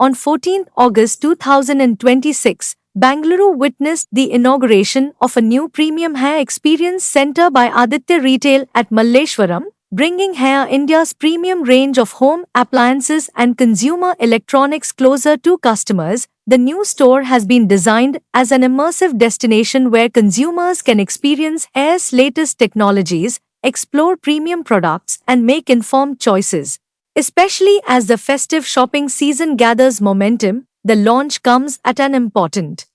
On 14 August 2026, Bangalore witnessed the inauguration of a new premium hair experience center by Aditya Retail at Malleshwaram, bringing Hair India's premium range of home appliances and consumer electronics closer to customers. The new store has been designed as an immersive destination where consumers can experience Hair's latest technologies, explore premium products, and make informed choices. Especially as the festive shopping season gathers momentum, the launch comes at an important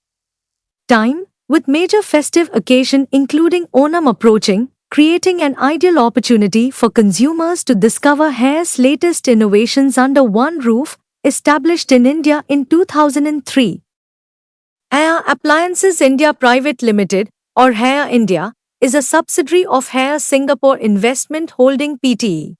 time, with major festive occasion including Onam approaching, creating an ideal opportunity for consumers to discover Hair's latest innovations under one roof. Established in India in 2003. Hair Appliances India Private Limited, or Hair India, is a subsidiary of Hair Singapore Investment Holding Pte.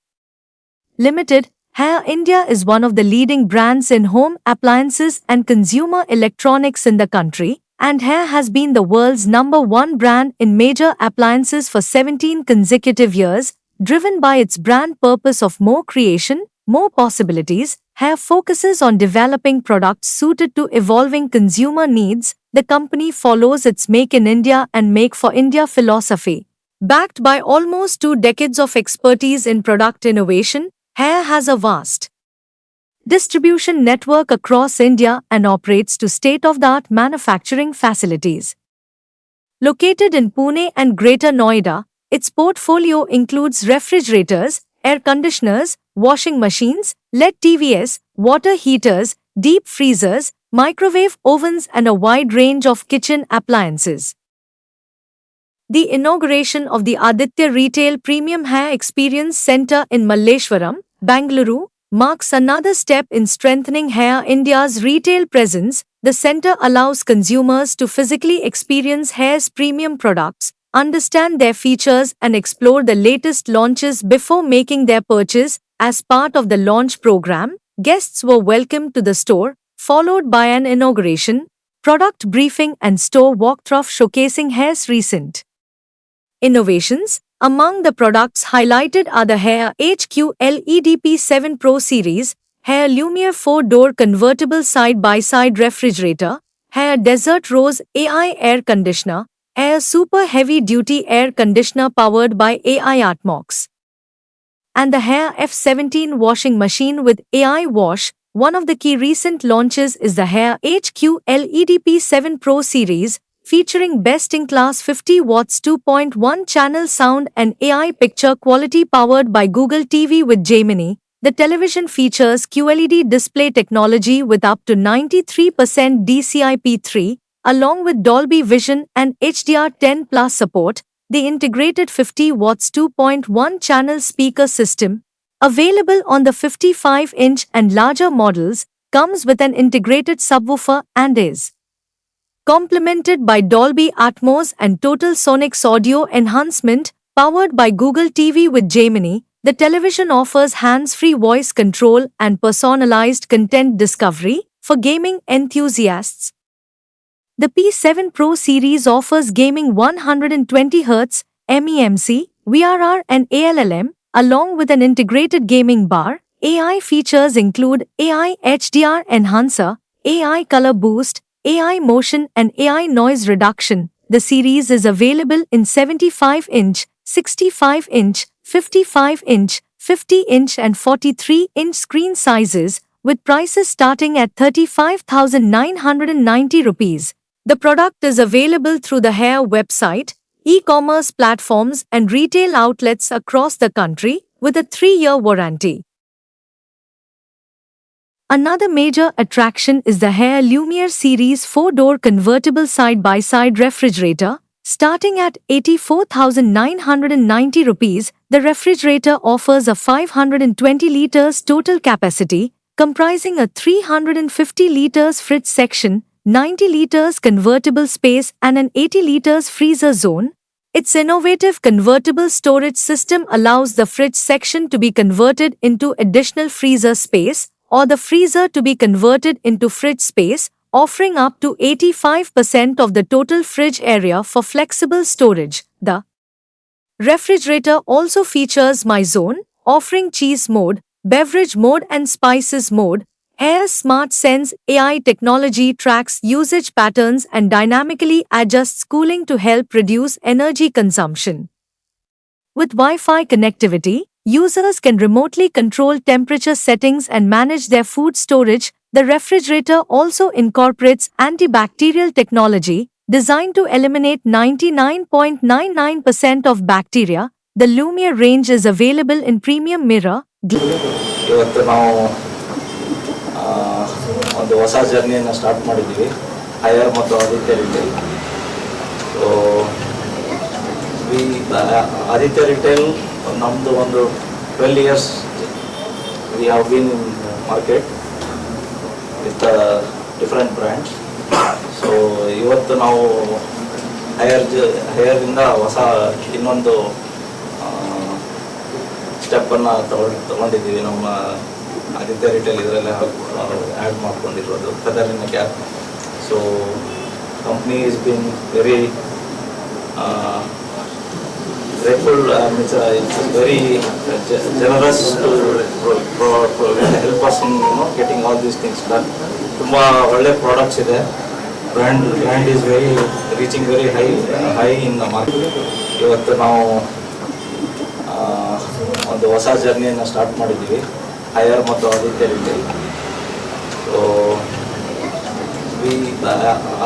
Limited. Hair India is one of the leading brands in home appliances and consumer electronics in the country, and Hair has been the world's #1 brand in major appliances for 17 consecutive years, driven by its brand purpose of more creation, more possibilities. Hair focuses on developing products suited to evolving consumer needs. The company follows its Make in India and Make for India philosophy. Backed by almost 2 decades of expertise in product innovation, Hair has a vast distribution network across India and operates to state-of-the-art manufacturing facilities. Located in Pune and Greater Noida, its portfolio includes refrigerators, air conditioners, washing machines, LED TVs, water heaters, deep freezers, microwave ovens, and a wide range of kitchen appliances. The inauguration of the Aditya Retail Premium Hair Experience Center in Malleshwaram, Bangalore, marks another step in strengthening Hair India's retail presence. The center allows consumers to physically experience Hair's premium products, understand their features, and explore the latest launches before making their purchase. As part of the launch program, guests were welcomed to the store, followed by an inauguration, product briefing, and store walkthrough showcasing Hair's recent innovations. Among the products highlighted are the Hair HQ LED P7 Pro Series, Hair Lumiere 4-door convertible side-by-side refrigerator, Hair Desert Rose AI air conditioner, Hair Super Heavy Duty air conditioner powered by AI Atmox, and the Hair F17 washing machine with AI Wash. One of the key recent launches is the Hair HQ LED P7 Pro Series, featuring best-in-class 50 watts 2.1 channel sound and AI picture quality powered by Google TV with Gemini. The television features QLED display technology with up to 93% DCI-P3, along with Dolby Vision and HDR10 Plus support. The integrated 50 watts 2.1 channel speaker system, available on the 55-inch and larger models, comes with an integrated subwoofer and is complemented by Dolby Atmos and Total Sonics audio enhancement, powered by Google TV with Gemini. The television offers hands-free voice control and personalized content discovery for gaming enthusiasts. The P7 Pro series offers gaming 120Hz, MEMC, VRR and ALLM, along with an integrated gaming bar. AI features include AI HDR Enhancer, AI Color Boost, AI Motion and AI Noise Reduction. The series is available in 75-inch, 65-inch, 55-inch, 50-inch and 43-inch screen sizes, with prices starting at 35,990 rupees. The product is available through the Hair website, e-commerce platforms and retail outlets across the country, with a 3-year warranty. Another major attraction is the Hair Lumiere Series 4-door convertible side-by-side refrigerator. Starting at 84,990 rupees, the refrigerator offers a 520 liters total capacity, comprising a 350 liters fridge section, 90 liters convertible space and an 80 liters freezer zone. Its innovative convertible storage system allows the fridge section to be converted into additional freezer space, or the freezer to be converted into fridge space, offering up to 85% of the total fridge area for flexible storage. The refrigerator also features My Zone, offering cheese mode, beverage mode and spices mode. Hair's Smart Sense AI technology tracks usage patterns and dynamically adjusts cooling to help reduce energy consumption. With Wi-Fi connectivity, users can remotely control temperature settings and manage their food storage. The refrigerator also incorporates antibacterial technology designed to eliminate 99.99% of bacteria. The Lumiere range is available in premium mirror. ಇವತ್ತು ನಾವು ಒಂದು ಹೊಸ ಜರ್ನಿಯನ್ನು start ಮಾಡಿದ್ದೀವಿ higher ಮತ್ತು Aditya retail. So Aditya retail ನಮ್ಮದು ಒಂದು 12 years we have been in market with different brands. So ಇವತ್ತು ನಾವು ಹೈಯರಿಂದ ಹೊಸ ಇನ್ನೊಂದು ಸ್ಟೆಪ್ಪನ್ನು ತಗೊಂಡಿದ್ದೀವಿ. ನಮ್ಮ ಆದಿತ್ಯ ರಿಟೇಲ್ ಇದರಲ್ಲೇ ಆ್ಯಡ್ ಮಾಡ್ಕೊಂಡಿರೋದು feather in cap. So company is been very grateful, it's very generous to help us in getting all these things done. ತುಂಬ ಒಳ್ಳೆ ಪ್ರಾಡಕ್ಟ್ಸ್ ಇದೆ. Brand is reaching very high in the market. ಇವತ್ತು ನಾವು ಒಂದು ಹೊಸ ಜರ್ನಿಯನ್ನು start ಮಾಡಿದ್ದೀವಿ higher ಮತ್ತು Aditya retail. So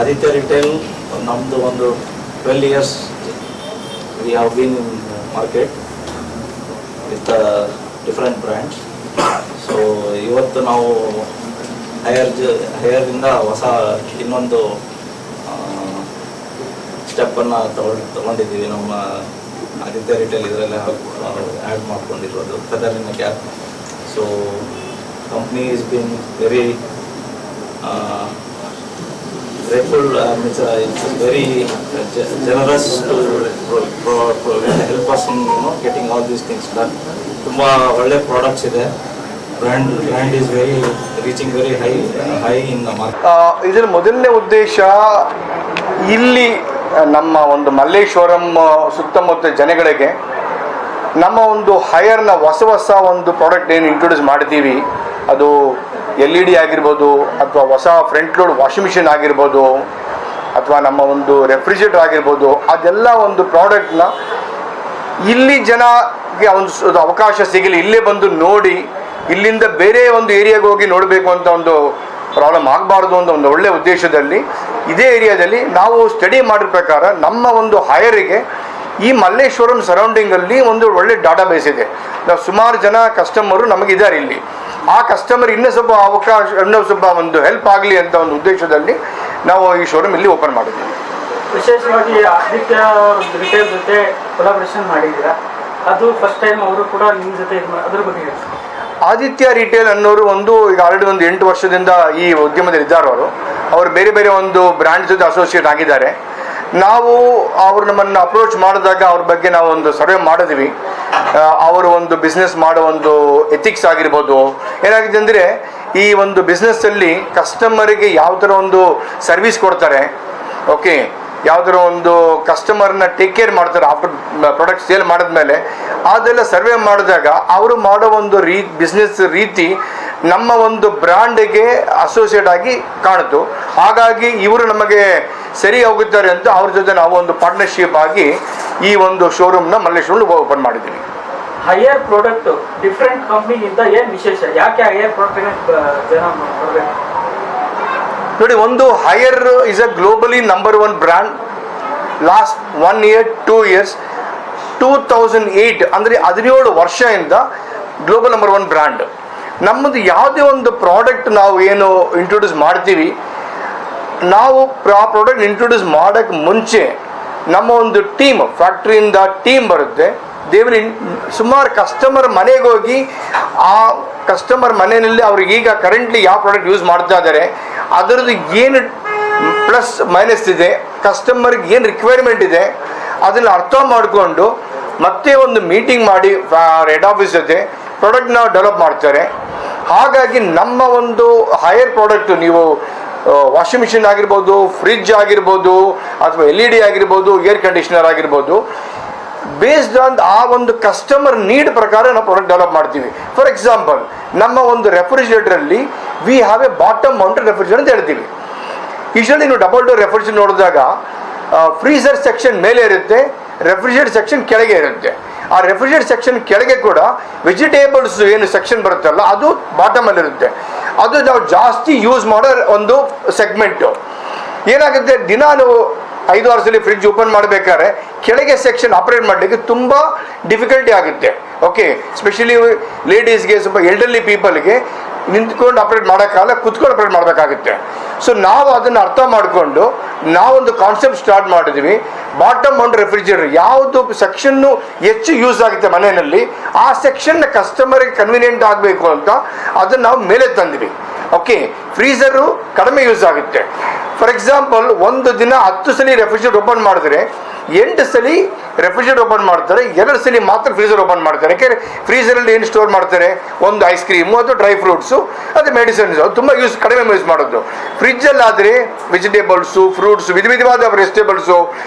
Aditya retail ನಮ್ಮದು ಒಂದು 12 years we have been in market with different brands. So ಇವತ್ತು ನಾವು ಹೈಯರಿಂದ ಹೊಸ ಇನ್ನೊಂದು ಸ್ಟೆಪ್ಪನ್ನು ತಗೊಂಡಿದ್ದೀವಿ. ನಮ್ಮ ಆದಿತ್ಯ ರಿಟೇಲ್ ಇದರಲ್ಲೇ ಆ್ಯಡ್ ಮಾಡ್ಕೊಂಡಿರೋದು feather in cap. So company is been very grateful, it's very generous to help us in getting all these things done. ತುಂಬ ಒಳ್ಳೆ ಪ್ರಾಡಕ್ಟ್ಸ್ ಇದೆ. Brand is reaching very high in the market. ಇದರ ಮೊದಲನೇ ಉದ್ದೇಶ ಇಲ್ಲಿ ನಮ್ಮ ಒಂದು ಮಲ್ಲೇಶ್ವರಂ ಸುತ್ತಮುತ್ತ ಜನಗಳಿಗೆ ನಮ್ಮ ಒಂದು ಹೈಯರ್ನ ಹೊಸ ಒಂದು ಪ್ರಾಡಕ್ಟ್ ಏನು ಇಂಟ್ರೊಡ್ಯೂಸ್ ಮಾಡಿದ್ದೀವಿ, ಅದು LED ಆಗಿರ್ಬೋದು, ಅಥವಾ ಹೊಸ ಫ್ರಂಟ್ ಲೋಡ್ ವಾಷಿಂಗ್ ಮಿಷಿನ್ ಆಗಿರ್ಬೋದು, ಅಥವಾ ನಮ್ಮ ಒಂದು ರೆಫ್ರಿಜರೇಟರ್ ಆಗಿರ್ಬೋದು, ಅದೆಲ್ಲ ಒಂದು ಪ್ರಾಡಕ್ಟ್ನ ಇಲ್ಲಿ ಜನಗೆ ಒಂದು ಅವಕಾಶ ಸಿಗಲಿ, ಇಲ್ಲೇ ಬಂದು ನೋಡಿ, ಇಲ್ಲಿಂದ ಬೇರೆ ಒಂದು ಏರಿಯಾಗೆ ಹೋಗಿ ನೋಡಬೇಕು ಅಂತ ಒಂದು ಪ್ರಾಬ್ಲಮ್ ಆಗಬಾರ್ದು ಅಂತ ಒಂದು ಒಳ್ಳೆಯ ಉದ್ದೇಶದಲ್ಲಿ ಇದೇ ಏರಿಯಾದಲ್ಲಿ ನಾವು ಸ್ಟಡಿ ಮಾಡಿದ ಪ್ರಕಾರ ನಮ್ಮ ಒಂದು ಹೈಯರಿಗೆ ಈ ಮಲ್ಲೇಶ್ವರಂ ಸರೌಂಡಿಂಗಲ್ಲಿ ಒಂದು ಒಳ್ಳೆ ಡಾಟಾ ಬೇಸ್ ಇದೆ. ನಾವು ಸುಮಾರು ಜನ ಕಸ್ಟಮರು ನಮಗಿದ್ದಾರೆ ಇಲ್ಲಿ. ಆ ಕಸ್ಟಮರ್ ಇನ್ನೂ ಸ್ವಲ್ಪ ಒಂದು ಹೆಲ್ಪ್ ಆಗಲಿ ಅಂತ ಒಂದು ಉದ್ದೇಶದಲ್ಲಿ ನಾವು ಈ ಶೋರೂಮ್ ಇಲ್ಲಿ ಓಪನ್ ಮಾಡಿದ್ವಿ. ವಿಶೇಷವಾಗಿ ಆದಿತ್ಯ ರಿಟೇಲ್ ಜೊತೆ ಕೊಲಾಬ್ರೇಷನ್ ಮಾಡಿದ್ದೀರಾ, ಅದು ಫಸ್ಟ್ ಟೈಮ್ ಅವರು ಕೂಡ ನಿಮ್ಮ ಜೊತೆ ಅದ್ರ ಬಗ್ಗೆ ಆದಿತ್ಯ ರಿಟೇಲ್ ಅನ್ನೋರು ಈಗ ಆಲ್ರೆಡಿ 8 ವರ್ಷದಿಂದ ಈ ಉದ್ಯಮದಲ್ಲಿ ಇದ್ದಾರೆ. ಅವರು ಬೇರೆ ಒಂದು ಬ್ರ್ಯಾಂಡ್ ಜೊತೆ ಅಸೋಸಿಯೇಟ್ ಆಗಿದ್ದಾರೆ. ಅವರು ನಮ್ಮನ್ನು ಅಪ್ರೋಚ್ ಮಾಡಿದಾಗ ಅವ್ರ ಬಗ್ಗೆ ನಾವು ಒಂದು ಸರ್ವೆ ಮಾಡಿದ್ವಿ. ಅವರು ಒಂದು ಬಿಸ್ನೆಸ್ ಮಾಡೋ ಒಂದು ಎಥಿಕ್ಸ್ ಆಗಿರ್ಬೋದು, ಏನಾಗಿದೆ ಅಂದರೆ ಈ ಒಂದು ಬಿಸ್ನೆಸ್ಸಲ್ಲಿ ಕಸ್ಟಮರಿಗೆ ಯಾವ ಥರ ಒಂದು ಸರ್ವಿಸ್ ಕೊಡ್ತಾರೆ, ಓಕೆ, ಯಾವ ಥರ ಒಂದು ಕಸ್ಟಮರ್ನ ಟೇಕ್ ಕೇರ್ ಮಾಡ್ತಾರೆ ಆಫ್ಟರ್ ಪ್ರಾಡಕ್ಟ್ ಸೇಲ್ ಮಾಡಿದ್ಮೇಲೆ, ಅದೆಲ್ಲ ಸರ್ವೆ ಮಾಡಿದಾಗ ಅವರು ಮಾಡೋ ಒಂದು ಬಿಸ್ನೆಸ್ ರೀತಿ ನಮ್ಮ ಒಂದು ಬ್ರ್ಯಾಂಡಿಗೆ ಅಸೋಸಿಯೇಟ್ ಆಗಿ ಕಾಣಿತು. ಹಾಗಾಗಿ ಇವರು ನಮಗೆ ಸರಿ ಹೋಗುತ್ತಾರೆ ಅಂತ ಅವ್ರ ಜೊತೆ ನಾವು ಒಂದು ಪಾರ್ಟ್ನರ್ಶಿಪ್ ಆಗಿ ಈ ಒಂದು ಶೋರೂಮ್ನ ಮಲ್ಲೇಶ್ವರಂ ಓಪನ್ ಮಾಡಿದ್ದೀವಿ. ಹೈಯರ್ ಪ್ರಾಡಕ್ಟ್ ಡಿಫ್ರೆಂಟ್ ಕಂಪ್ನಿಗಿಂತ ಏನು ವಿಶೇಷ, ಯಾಕೆ ಹೈಯರ್ ಪ್ರಾಡಕ್ಟ್ ಜನ ಕೊಡಬೇಕು? ನೋಡಿ, ಒಂದು higher is a globally number 1 brand. Last 1 year 2 years 2008 ಅಂದರೆ 17 ವರ್ಷದಿಂದ ಗ್ಲೋಬಲ್ ನಂಬರ್ 1 ಬ್ರ್ಯಾಂಡ್. ನಮ್ಮದು ಯಾವುದೇ ಒಂದು ಪ್ರಾಡಕ್ಟ್ ನಾವು ಏನು ಇಂಟ್ರೊಡ್ಯೂಸ್ ಮಾಡ್ತೀವಿ, ನಾವು ಆ ಪ್ರಾಡಕ್ಟ್ ಇಂಟ್ರೊಡ್ಯೂಸ್ ಮಾಡೋಕ್ಕೆ ಮುಂಚೆ ನಮ್ಮ ಒಂದು ಟೀಮ್, ಫ್ಯಾಕ್ಟ್ರಿಯಿಂದ ಟೀಮ್ ಬರುತ್ತೆ. ಸುಮಾರು ಕಸ್ಟಮರ್ ಮನೆಗೆ ಹೋಗಿ ಆ ಕಸ್ಟಮರ್ ಮನೆಯಲ್ಲಿ ಅವ್ರಿಗೆ ಈಗ ಕರೆಂಟ್ಲಿ ಯಾವ ಪ್ರಾಡಕ್ಟ್ ಯೂಸ್ ಮಾಡ್ತಾ ಇದ್ದಾರೆ, ಅದರದ್ದು ಏನು ಪ್ಲಸ್ ಮೈನಸ್ ಇದೆ, ಕಸ್ಟಮರ್ಗೆ ಏನು ರಿಕ್ವೈರ್ಮೆಂಟ್ ಇದೆ, ಅದನ್ನು ಅರ್ಥ ಮಾಡಿಕೊಂಡು ಮತ್ತೆ ಒಂದು ಮೀಟಿಂಗ್ ಮಾಡಿ ಹೆಡ್ ಆಫೀಸ್ ಜೊತೆ ಪ್ರಾಡಕ್ಟ್ನ ಡೆವಲಪ್ ಮಾಡ್ತಾರೆ. ಹಾಗಾಗಿ ನಮ್ಮ ಒಂದು ಹೈಯರ್ ಪ್ರಾಡಕ್ಟು, ನೀವು ವಾಷಿಂಗ್ ಮಿಷಿನ್ ಆಗಿರ್ಬೋದು, ಫ್ರಿಡ್ಜ್ ಆಗಿರ್ಬೋದು, ಅಥವಾ LED ಆಗಿರ್ಬೋದು, ಏರ್ ಕಂಡೀಷ್ನರ್ ಆಗಿರ್ಬೋದು, ಬೇಸ್ಡ್ ಆನ್ ಆ ಒಂದು ಕಸ್ಟಮರ್ ನೀಡ್ ಪ್ರಕಾರ ನಾವು ಪ್ರಾಡಕ್ಟ್ ಡೆವಲಪ್ ಮಾಡ್ತೀವಿ. ಫಾರ್ ಎಕ್ಸಾಂಪಲ್, ನಮ್ಮ ಒಂದು ರೆಫ್ರಿಜರೇಟರಲ್ಲಿ we have a bottom mounted refrigerator ಅಂತ ಹೇಳ್ತೀವಿ. ಯೂಶಲಿ ನೀವು ಡಬಲ್ ಡೋರ್ ರೆಫ್ರಿಜರೇಟರ್ ನೋಡಿದಾಗ ಫ್ರೀಸರ್ ಸೆಕ್ಷನ್ ಮೇಲೆ ಇರುತ್ತೆ, ರೆಫ್ರಿಜರೇಟರ್ ಸೆಕ್ಷನ್ ಕೆಳಗೆ ಇರುತ್ತೆ. ಆ ರೆಫ್ರಿಜರೇಟರ್ ಸೆಕ್ಷನ್ ಕೆಳಗೆ ಕೂಡ ವೆಜಿಟೇಬಲ್ಸ್ ಏನು ಸೆಕ್ಷನ್ ಬರುತ್ತಲ್ಲ ಅದು ಬಾಟಮಲ್ಲಿ ಇರುತ್ತೆ. ಅದು ನಾವು ಜಾಸ್ತಿ ಯೂಸ್ ಮಾಡೋ ಒಂದು ಸೆಗ್ಮೆಂಟು. ಏನಾಗುತ್ತೆ, ದಿನ ನಾವು 5-6 ಸಲ ಫ್ರಿಡ್ಜ್ ಓಪನ್ ಮಾಡಬೇಕಾದ್ರೆ ಕೆಳಗೆ ಸೆಕ್ಷನ್ ಆಪರೇಟ್ ಮಾಡಲಿಕ್ಕೆ ತುಂಬ ಡಿಫಿಕಲ್ಟಿ ಆಗುತ್ತೆ. ಓಕೆ, ಸ್ಪೆಷಲಿ ಲೇಡೀಸ್ಗೆ, ಸ್ವಲ್ಪ ಎಲ್ಡರ್ಲಿ ಪೀಪಲ್ಗೆ ನಿಂತ್ಕೊಂಡು ಆಪರೇಟ್ ಮಾಡೋಕ್ಕಾಗಲ್ಲ, ಕುತ್ಕೊಂಡು ಆಪರೇಟ್ ಮಾಡಬೇಕಾಗುತ್ತೆ. ಸೊ ನಾವು ಅದನ್ನು ಅರ್ಥ ಮಾಡಿಕೊಂಡು ನಾವೊಂದು ಕಾನ್ಸೆಪ್ಟ್ ಸ್ಟಾರ್ಟ್ ಮಾಡಿದ್ವಿ. ಬಾಟಮ್ ಮೌಂಟ್ ರೆಫ್ರಿಜರೇಟರ್ ಯಾವುದು ಸೆಕ್ಷನ್ನು ಹೆಚ್ಚು ಯೂಸ್ ಆಗುತ್ತೆ ಮನೆಯಲ್ಲಿ, ಆ ಸೆಕ್ಷನ್ನ ಕಸ್ಟಮರ್ಗೆ ಕನ್ವೀನಿಯೆಂಟ್ ಆಗಬೇಕು ಅಂತ ಅದನ್ನು ನಾವು ಮೇಲೆ ತಂದ್ವಿ. ಓಕೆ, ಫ್ರೀಸರು ಕಡಿಮೆ ಯೂಸ್ ಆಗುತ್ತೆ. ಫಾರ್ ಎಕ್ಸಾಂಪಲ್, ಒಂದು ದಿನ 10 ಸಲ ರೆಫ್ರಿಜರೇಟರ್ ಓಪನ್ ಮಾಡಿದ್ರೆ 8 ಸಲ ರೆಫ್ರಿಜರೇಟರ್ ಓಪನ್ ಮಾಡ್ತಾರೆ, 2 ಸಲ ಮಾತ್ರ ಫ್ರೀಸರ್ ಓಪನ್ ಮಾಡ್ತಾರೆ. ಯಾಕೆಂದರೆ ಫ್ರೀಸರಲ್ಲಿ ಏನು ಸ್ಟೋರ್ ಮಾಡ್ತಾರೆ, ಒಂದು ಐಸ್ ಕ್ರೀಮು ಅಥವಾ ಡ್ರೈ ಫ್ರೂಟ್ಸು, ಅದು ಮೆಡಿಸಿನ್ಸ್, ಅದು ತುಂಬ ಕಡಿಮೆ ಯೂಸ್ ಮಾಡೋದು. ಫ್ರಿಜ್ಜಲ್ಲಾದರೆ ವೆಜಿಟೇಬಲ್ಸು, ಫ್ರೂಟ್ಸು, ವಿಧವಾದ ವೆಜಿಟೇಬಲ್ಸು,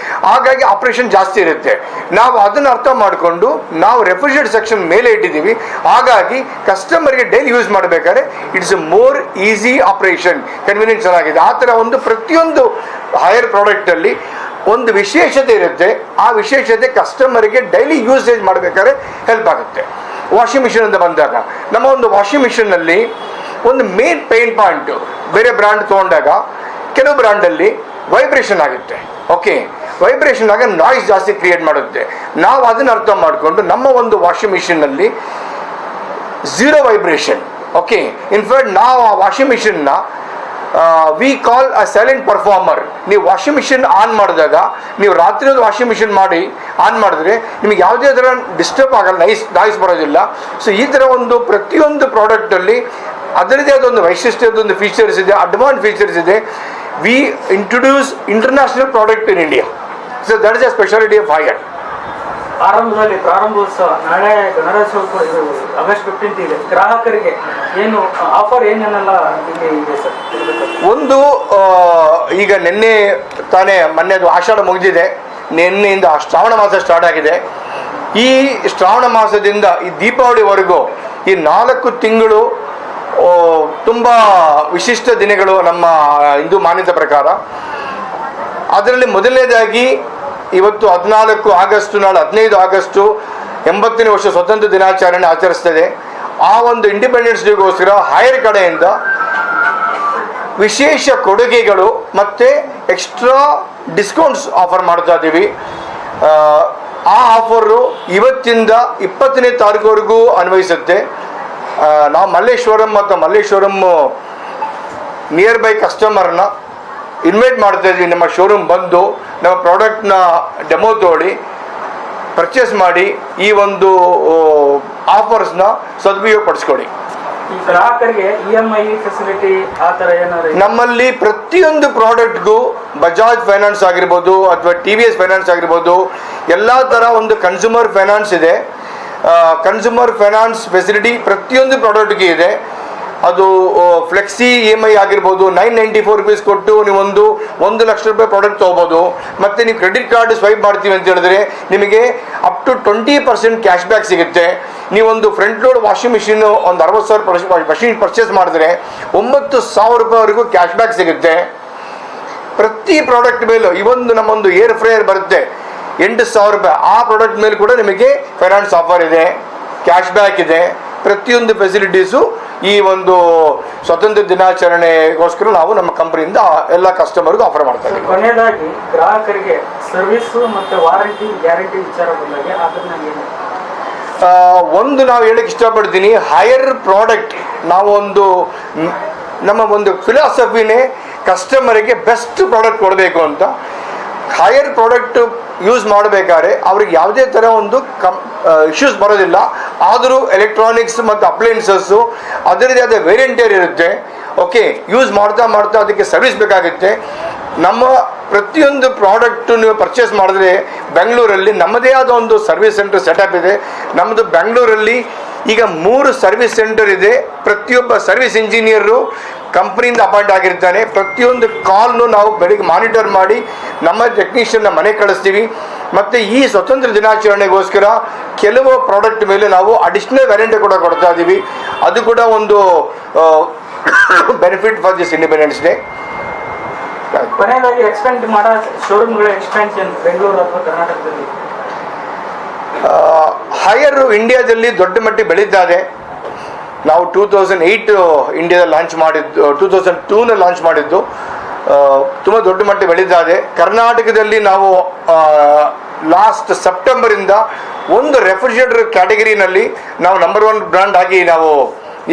ಹಾಗಾಗಿ ಆಪ್ರೇಷನ್ ಜಾಸ್ತಿ ಇರುತ್ತೆ. ನಾವು ಅದನ್ನು ಅರ್ಥ ಮಾಡಿಕೊಂಡು ನಾವು ರೆಫ್ರಿಜರೇಟರ್ ಸೆಕ್ಷನ್ ಮೇಲೆ ಇಟ್ಟಿದ್ದೀವಿ. ಹಾಗಾಗಿ ಕಸ್ಟಮರ್ಗೆ ಡೈಲಿ ಯೂಸ್ ಮಾಡಬೇಕಾದ್ರೆ it's A more easy operation, convenience ಚೆನ್ನಾಗಿದೆ. ಆ ಥರ ಒಂದು ಪ್ರತಿಯೊಂದು ಹೈಯರ್ ಪ್ರಾಡಕ್ಟಲ್ಲಿ ಒಂದು ವಿಶೇಷತೆ ಇರುತ್ತೆ. ಆ ವಿಶೇಷತೆ ಕಸ್ಟಮರಿಗೆ ಡೈಲಿ ಯೂಸೇಜ್ ಮಾಡಬೇಕಾದ್ರೆ ಹೆಲ್ಪ್ ಆಗುತ್ತೆ. ವಾಷಿಂಗ್ ಮಿಷಿನ್ ಅಂತ ಬಂದಾಗ, ನಮ್ಮ ಒಂದು ವಾಷಿಂಗ್ ಮಿಷಿನ್ನಲ್ಲಿ ಒಂದು ಮೇನ್ ಪೇನ್ ಪಾಯಿಂಟು, ಬೇರೆ ಬ್ರ್ಯಾಂಡ್ ತೊಗೊಂಡಾಗ ಕೆಲವು ಬ್ರ್ಯಾಂಡಲ್ಲಿ ವೈಬ್ರೇಷನ್ ಆಗುತ್ತೆ. ಓಕೆ, ವೈಬ್ರೇಷನ್ ಆಗ ನಾಯ್ಸ್ ಜಾಸ್ತಿ ಕ್ರಿಯೇಟ್ ಮಾಡುತ್ತೆ. ನಾವು ಅದನ್ನು ಅರ್ಥ ಮಾಡಿಕೊಂಡು ನಮ್ಮ ಒಂದು ವಾಷಿಂಗ್ ಮಿಷಿನ್ನಲ್ಲಿ 0 ವೈಬ್ರೇಷನ್. ಓಕೆ, ಇನ್ಫ್ಯಾಕ್ಟ್ ನಾವು ಆ ವಾಷಿಂಗ್ ಮಿಷಿನ್ನ we call a silent performer. ನೀವು ವಾಷಿಂಗ್ ಮಿಷಿನ್ ಆನ್ ಮಾಡಿದಾಗ, ನೀವು ರಾತ್ರಿ ಒಂದು ವಾಷಿಂಗ್ ಮಿಷಿನ್ ಮಾಡಿ ಆನ್ ಮಾಡಿದ್ರೆ ನಿಮಗೆ ಯಾವುದೇ ಥರ ಡಿಸ್ಟರ್ಬ್ ಆಗಲ್ಲ, ನಾಯ್ಸ್ ಬರೋದಿಲ್ಲ. ಸೊ ಈ ಥರ ಒಂದು ಪ್ರತಿಯೊಂದು ಪ್ರಾಡಕ್ಟಲ್ಲಿ ಅದರದೇ ಆದೊಂದು ವೈಶಿಷ್ಟ್ಯದೊಂದು ಫೀಚರ್ಸ್ ಇದೆ, ಅಡ್ವಾನ್ಸ್ ಫೀಚರ್ಸ್ ಇದೆ. We introduce international product in India. So that is a speciality of Haier. ಪ್ರಾರಂಭೋತ್ಸವ ನಾಳೆ ಗಣರಾಜ್ಯೋತ್ಸವ, ಇದು August 15th ಇದೆ. ಗ್ರಾಹಕರಿಗೆ ಏನು ಆಫರ್ ಏನೇನೆಲ್ಲ ಇದೆ ಸರ್? ಒಂದು, ಈಗ ಮೊನ್ನೆದು ಆಷಾಢ ಮುಗಿದಿದೆ, ನಿನ್ನೆಯಿಂದ ಶ್ರಾವಣ ಮಾಸ ಸ್ಟಾರ್ಟ್ ಆಗಿದೆ. ಈ ಶ್ರಾವಣ ಮಾಸದಿಂದ ಈ ದೀಪಾವಳಿವರೆಗೂ ಈ 4 ತಿಂಗಳು ತುಂಬ ವಿಶಿಷ್ಟ ದಿನಗಳು ನಮ್ಮ ಹಿಂದೂ ಮಾನ್ಯತೆ ಪ್ರಕಾರ. ಅದರಲ್ಲಿ ಮೊದಲನೇದಾಗಿ ಇವತ್ತು 14 ಆಗಸ್ಟು, ನಾಳೆ 15 ಆಗಸ್ಟು 80ನೇ ವರ್ಷ ಸ್ವತಂತ್ರ ದಿನಾಚರಣೆ ಆಚರಿಸ್ತದೆ. ಆ ಒಂದು ಇಂಡಿಪೆಂಡೆನ್ಸ್ ಡೇಗೋಸ್ಕರ ಹೈಯರ್ ಕಡೆಯಿಂದ ವಿಶೇಷ ಕೊಡುಗೆಗಳು ಮತ್ತು ಎಕ್ಸ್ಟ್ರಾ ಡಿಸ್ಕೌಂಟ್ಸ್ ಆಫರ್ ಮಾಡ್ತಾ ಇದ್ದೀವಿ. ಆ ಆಫರು ಇವತ್ತಿಂದ 20ನೇ ತಾರೀಕುವರೆಗೂ ಅನ್ವಯಿಸುತ್ತೆ. ನಾವು ಮಲ್ಲೇಶ್ವರಂ ಮತ್ತು ಮಲ್ಲೇಶ್ವರಂ ನಿಯರ್ ಬೈ ಕಸ್ಟಮರ್ನ ಇನ್ವೈಟ್ ಮಾಡ್ತಾ ಇದ್ದೀವಿ. ನಮ್ಮ ಶೋರೂಮ್ ಬಂದು ನಮ್ಮ ಪ್ರಾಡಕ್ಟ್ನ ಡೆಮೋ ತೋಳಿ ಪರ್ಚೇಸ್ ಮಾಡಿ ಈ ಒಂದು ಆಫರ್ಸ್ನ ಸದುಪಯೋಗ ಪಡಿಸ್ಕೊಳ್ಳಿ. ಗ್ರಾಹಕರಿಗೆ EMI ಫೆಸಿಲಿಟಿ ಆ ಥರ ಏನಾದ್ರು? ನಮ್ಮಲ್ಲಿ ಪ್ರತಿಯೊಂದು ಪ್ರಾಡಕ್ಟ್ಗೂ ಬಜಾಜ್ ಫೈನಾನ್ಸ್ ಆಗಿರ್ಬೋದು ಅಥವಾ TVS ಫೈನಾನ್ಸ್ ಆಗಿರ್ಬೋದು, ಎಲ್ಲ ಥರ ಒಂದು ಕನ್ಸ್ಯೂಮರ್ ಫೈನಾನ್ಸ್ ಇದೆ. ಕನ್ಸ್ಯೂಮರ್ ಫೈನಾನ್ಸ್ ಫೆಸಿಲಿಟಿ ಪ್ರತಿಯೊಂದು ಪ್ರಾಡಕ್ಟ್ಗೆ ಇದೆ. ಅದು ಫ್ಲೆಕ್ಸಿ EMI ಆಗಿರ್ಬೋದು, 994 rupees ಕೊಟ್ಟು ನೀವು 1 ಲಕ್ಷ ರೂಪಾಯಿ ಪ್ರಾಡಕ್ಟ್ ತೊಗೋಬೋದು. ಮತ್ತು ನೀವು ಕ್ರೆಡಿಟ್ ಕಾರ್ಡ್ ಸ್ವೈಪ್ ಮಾಡ್ತೀವಿ ಅಂತ ಹೇಳಿದ್ರೆ ನಿಮಗೆ ಅಪ್ ಟು 20% ಕ್ಯಾಶ್ ಬ್ಯಾಕ್ ಸಿಗುತ್ತೆ. ನೀವೊಂದು ಫ್ರಂಟ್ ಲೋಡ್ ವಾಷಿಂಗ್ ಮಿಷಿನ್ ಒಂದು 60,000 ಮಷಿನ್ ಪರ್ಚೇಸ್ ಮಾಡಿದ್ರೆ 9,000 ರೂಪಾಯಿವರೆಗೂ ಕ್ಯಾಶ್ ಬ್ಯಾಕ್ ಸಿಗುತ್ತೆ ಪ್ರತಿ ಪ್ರಾಡಕ್ಟ್ ಮೇಲೂ. ಇವೊಂದು ನಮ್ಮೊಂದು ಏರ್ ಫ್ರೈಯರ್ ಬರುತ್ತೆ 8,000 ರೂಪಾಯಿ, ಆ ಪ್ರಾಡಕ್ಟ್ ಮೇಲೆ ಕೂಡ ನಿಮಗೆ ಫೈನಾನ್ಸ್ ಆಫರ್ ಇದೆ, ಕ್ಯಾಶ್ ಬ್ಯಾಕ್ ಇದೆ. ಪ್ರತಿಯೊಂದು ಫೆಸಿಲಿಟೀಸು ಈ ಒಂದು ಸ್ವತಂತ್ರ ದಿನಾಚರಣೆಗೋಸ್ಕರ ನಾವು ನಮ್ಮ ಕಂಪನಿಯಿಂದ ಎಲ್ಲ ಕಸ್ಟಮರ್ಗೂ ಆಫರ್ ಮಾಡ್ತಾ ಇದ್ದೀವಿ. ಕೊನೆಯದಾಗಿ ಗ್ರಾಹಕರಿಗೆ ಸರ್ವಿಸು ಮತ್ತು ವಾರಂಟಿ ಗ್ಯಾರಂಟಿ ವಿಚಾರ ಬಂದಾಗ ಅದನ್ನ ಒಂದು ನಾವು ಹೇಳಕ್ಕೆ ಇಷ್ಟಪಡ್ತೀನಿ, ಹೈಯರ್ ಪ್ರಾಡಕ್ಟ್ ನಮ್ಮ ಒಂದು ಫಿಲಾಸಫಿನೇ ಕಸ್ಟಮರಿಗೆ ಬೆಸ್ಟ್ ಪ್ರಾಡಕ್ಟ್ ಕೊಡಬೇಕು ಅಂತ. ಹೈಯರ್ ಪ್ರಾಡಕ್ಟ್ ಯೂಸ್ ಮಾಡಬೇಕಾದ್ರೆ ಅವ್ರಿಗೆ ಯಾವುದೇ ಥರ ಒಂದು ಇಶ್ಯೂಸ್ ಬರೋದಿಲ್ಲ. ಆದರೂ ಎಲೆಕ್ಟ್ರಾನಿಕ್ಸ್ ಮತ್ತು ಅಪ್ಲೈನ್ಸಸ್ಸು ಅದರದೇ ಆದ ವೇರಿಯಂಟಿಯರ್ ಇರುತ್ತೆ. ಓಕೆ, ಯೂಸ್ ಮಾಡ್ತಾ ಅದಕ್ಕೆ ಸರ್ವಿಸ್ ಬೇಕಾಗುತ್ತೆ. ನಮ್ಮ ಪ್ರತಿಯೊಂದು ಪ್ರಾಡಕ್ಟು ನೀವು ಪರ್ಚೇಸ್ ಮಾಡಿದ್ರೆ ಬೆಂಗಳೂರಲ್ಲಿ ನಮ್ಮದೇ ಆದ ಒಂದು ಸರ್ವಿಸ್ ಸೆಂಟರ್ ಸೆಟಪ್ ಇದೆ. ನಮ್ಮದು ಬೆಂಗಳೂರಲ್ಲಿ ಈಗ 3 ಸರ್ವಿಸ್ ಸೆಂಟರ್ ಇದೆ. ಪ್ರತಿಯೊಬ್ಬ ಸರ್ವಿಸ್ ಇಂಜಿನಿಯರು ಕಂಪ್ನಿಯಿಂದ ಅಪಾಯಿಂಟ್ ಆಗಿರ್ತಾನೆ. ಪ್ರತಿಯೊಂದು ಕಾಲ್ನು ನಾವು ಬೆಳಿಗ್ಗೆ ಮಾನಿಟರ್ ಮಾಡಿ ನಮ್ಮ ಟೆಕ್ನಿಷಿಯನ್ನ ಮನೆ ಕಳಿಸ್ತೀವಿ. ಮತ್ತು ಈ ಸ್ವತಂತ್ರ ದಿನಾಚರಣೆಗೋಸ್ಕರ ಕೆಲವು ಪ್ರಾಡಕ್ಟ್ ಮೇಲೆ ನಾವು ಅಡಿಷ್ನಲ್ ವ್ಯಾರಂಟಿ ಕೂಡ ಕೊಡ್ತಾ ಇದ್ದೀವಿ. ಅದು ಕೂಡ ಒಂದು benefit for this independence day. ಕೊನೆಯದಾಗಿ ಎಕ್ಸ್ಪೆಂಡ್ ಮಾಡೋ ಶೋರೂಮ್ಗಳ ಎಕ್ಸ್ಪೆನ್ಷನ್ ಬೆಂಗಳೂರು ಅಥವಾ ಕರ್ನಾಟಕದಲ್ಲಿ ಹೈಯರ್ ಇಂಡಿಯಾದಲ್ಲಿ ದೊಡ್ಡ ಮಟ್ಟಿಗೆ ಬೆಳೀತಾ ಇದೆ. ನಾವು 2008 ಇಂಡಿಯಾದಲ್ಲಿ ಲಾಂಚ್ ಮಾಡಿದ್ದು, 2002 ಲಾಂಚ್ ಮಾಡಿದ್ದು, ತುಂಬ ದೊಡ್ಡ ಮಟ್ಟಿಗೆ ಬೆಳೀತಾ ಇದೆ. ಕರ್ನಾಟಕದಲ್ಲಿ ನಾವು ಲಾಸ್ಟ್ ಸೆಪ್ಟೆಂಬರಿಂದ ಒಂದು ರೆಫ್ರಿಜರೇಟರ್ ಕ್ಯಾಟಗರಿನಲ್ಲಿ ನಾವು ನಂಬರ್ 1 ಬ್ರ್ಯಾಂಡ್ ಆಗಿ ನಾವು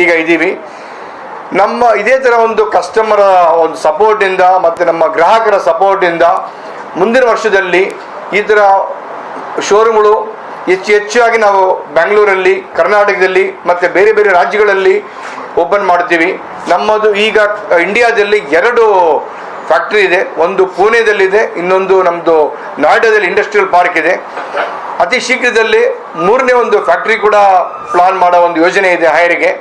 ಈಗ ಇದ್ದೀವಿ. ನಮ್ಮ ಇದೇ ಥರ ಒಂದು ಕಸ್ಟಮರ ಒಂದು ಸಪೋರ್ಟಿಂದ ಮತ್ತು ನಮ್ಮ ಗ್ರಾಹಕರ ಸಪೋರ್ಟಿಂದ ಮುಂದಿನ ವರ್ಷದಲ್ಲಿ ಈ ಥರ ಶೋರೂಮ್ಗಳು ಹೆಚ್ಚಾಗಿ ನಾವು ಬೆಂಗಳೂರಲ್ಲಿ, ಕರ್ನಾಟಕದಲ್ಲಿ ಮತ್ತು ಬೇರೆ ಬೇರೆ ರಾಜ್ಯಗಳಲ್ಲಿ ಓಪನ್ ಮಾಡ್ತೀವಿ. ನಮ್ಮದು ಈಗ ಇಂಡಿಯಾದಲ್ಲಿ 2 ಫ್ಯಾಕ್ಟ್ರಿ ಇದೆ. ಒಂದು ಪುಣೆದಲ್ಲಿದೆ, ಇನ್ನೊಂದು ನಮ್ಮದು ನೋಯ್ಡಾದಲ್ಲಿ ಇಂಡಸ್ಟ್ರಿಯಲ್ ಪಾರ್ಕ್ ಇದೆ. ಅತಿ ಶೀಘ್ರದಲ್ಲಿ 3ನೇ ಒಂದು ಫ್ಯಾಕ್ಟ್ರಿ ಕೂಡ ಪ್ಲಾನ್ ಮಾಡೋ ಒಂದು ಯೋಜನೆ ಇದೆ ಹೈರಿಗೆ.